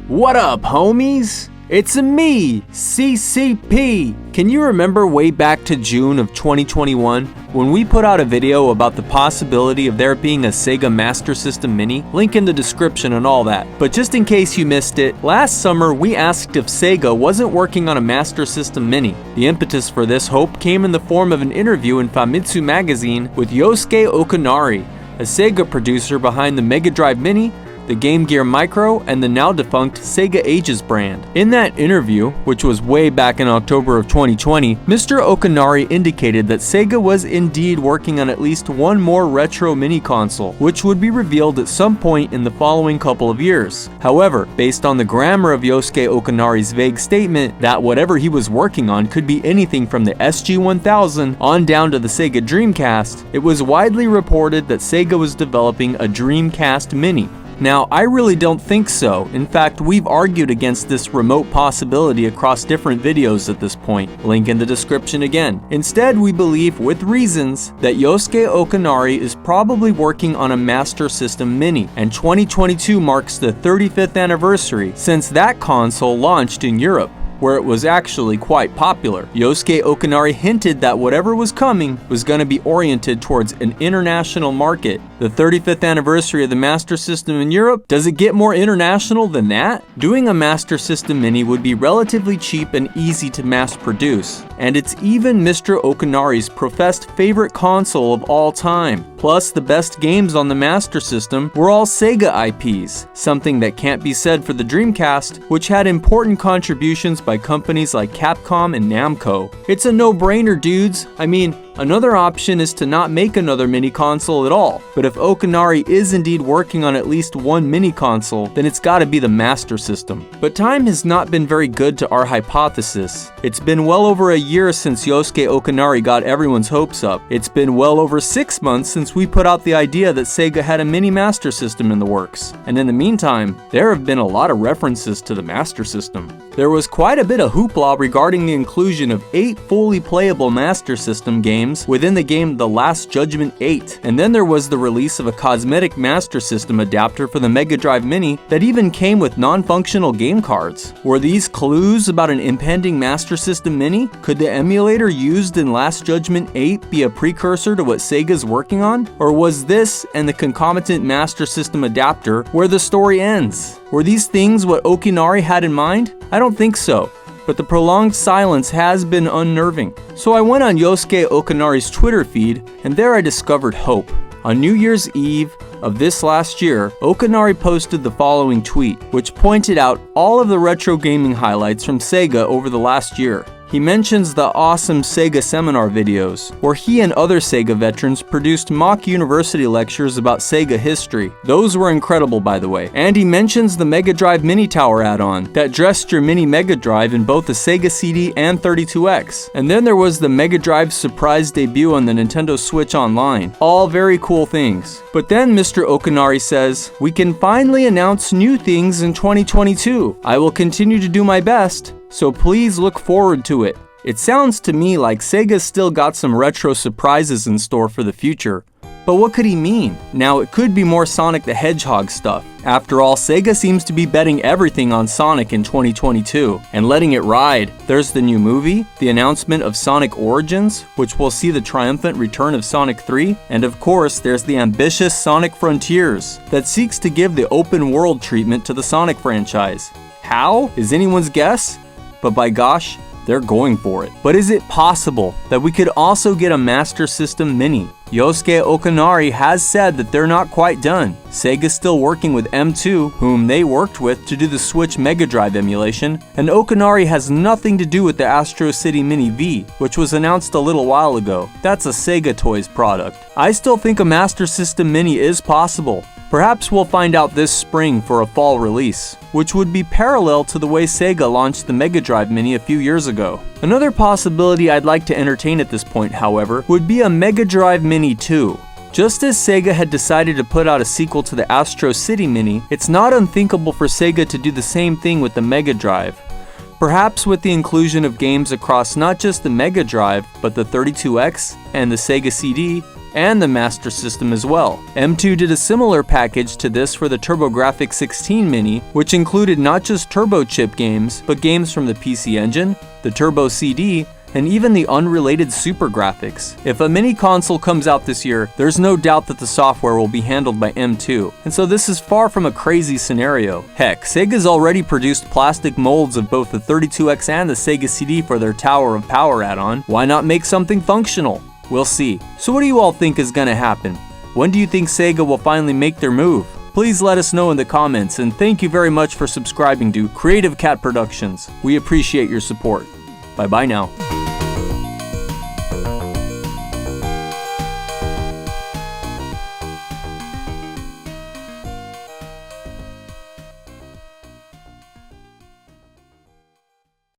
What up, homies? It's me, CCP. Can you remember way back to June of 2021 when we put out a video about the possibility of there being a SEGA Master System Mini? Link in the description and all that. But just in case you missed it, last summer we asked if SEGA wasn't working on a Master System Mini. The impetus for this hope came in the form of an interview in Famitsu magazine with Yosuke Okunari, a SEGA producer behind the Mega Drive Mini, the Game Gear Micro, and the now-defunct SEGA Ages brand. In that interview, which was way back in October of 2020, Mr. Okunari indicated that SEGA was indeed working on at least one more retro mini console, which would be revealed at some point in the following couple of years. However, based on the grammar of Yosuke Okunari's vague statement that whatever he was working on could be anything from the SG-1000 on down to the SEGA Dreamcast, it was widely reported that SEGA was developing a Dreamcast Mini. Now, I really don't think so. In fact, we've argued against this remote possibility across different videos at this point. Link in the description again. Instead, we believe, with reasons, that Yosuke Okunari is probably working on a Master System Mini, and 2022 marks the 35th anniversary since that console launched in Europe, where it was actually quite popular. Yosuke Okunari hinted that whatever was coming was going to be oriented towards an international market. The 35th anniversary of the Master System in Europe, does it get more international than that? Doing a Master System Mini would be relatively cheap and easy to mass produce, and it's even Mr. Okunari's professed favorite console of all time. Plus, the best games on the Master System were all SEGA IPs, something that can't be said for the Dreamcast, which had important contributions by companies like Capcom and Namco. It's a no-brainer, dudes. I mean, another option is to not make another mini console at all. But if Okunari is indeed working on at least one mini console, then it's gotta be the Master System. But time has not been very good to our hypothesis. It's been well over a year since Yosuke Okunari got everyone's hopes up. It's been well over 6 months since we put out the idea that SEGA had a mini Master System in the works. And in the meantime, there have been a lot of references to the Master System. There was quite a bit of hoopla regarding the inclusion of 8 fully playable Master System games within the game The Last Judgment 8. And then there was the release of a cosmetic Master System adapter for the Mega Drive Mini that even came with non-functional game cards. Were these clues about an impending Master System Mini? Could the emulator used in Last Judgment 8 be a precursor to what Sega's working on? Or was this and the concomitant Master System adapter where the story ends? Were these things what Okunari had in mind? I don't think so, but the prolonged silence has been unnerving. So I went on Yosuke Okunari's Twitter feed, and there I discovered hope. On New Year's Eve of this last year, Okunari posted the following tweet, which pointed out all of the retro gaming highlights from SEGA over the last year. He mentions the awesome SEGA seminar videos, where he and other SEGA veterans produced mock university lectures about SEGA history. Those were incredible, by the way. And he mentions the Mega Drive Mini Tower add-on that dressed your mini Mega Drive in both the SEGA CD and 32X. And then there was the Mega Drive surprise debut on the Nintendo Switch Online. All very cool things. But then Mr. Okunari says, "We can finally announce new things in 2022. I will continue to do my best, so please look forward to it." It sounds to me like Sega's still got some retro surprises in store for the future. But what could he mean? Now, it could be more Sonic the Hedgehog stuff. After all, Sega seems to be betting everything on Sonic in 2022 and letting it ride. There's the new movie, the announcement of Sonic Origins, which will see the triumphant return of Sonic 3, and of course, there's the ambitious Sonic Frontiers that seeks to give the open world treatment to the Sonic franchise. How? Is anyone's guess? But by gosh, they're going for it. But is it possible that we could also get a Master System Mini? Yosuke Okunari has said that they're not quite done. Sega's still working with M2, whom they worked with to do the Switch Mega Drive emulation, and Okunari has nothing to do with the Astro City Mini V, which was announced a little while ago. That's a Sega Toys product. I still think a Master System Mini is possible. Perhaps we'll find out this spring for a fall release, which would be parallel to the way Sega launched the Mega Drive Mini a few years ago. Another possibility I'd like to entertain at this point, however, would be a Mega Drive Mini 2. Just as Sega had decided to put out a sequel to the Astro City Mini, it's not unthinkable for Sega to do the same thing with the Mega Drive. Perhaps with the inclusion of games across not just the Mega Drive, but the 32X and the Sega CD and the Master System as well. M2 did a similar package to this for the TurboGrafx-16 Mini, which included not just turbo chip games, but games from the PC Engine, the Turbo CD, and even the unrelated Super Graphics. If a mini console comes out this year, there's no doubt that the software will be handled by M2, and so this is far from a crazy scenario. Heck, Sega's already produced plastic molds of both the 32X and the Sega CD for their Tower of Power add-on. Why not make something functional? We'll see. So what do you all think is gonna happen? When do you think Sega will finally make their move? Please let us know in the comments, and thank you very much for subscribing to Creative Cat Productions. We appreciate your support. Bye bye now.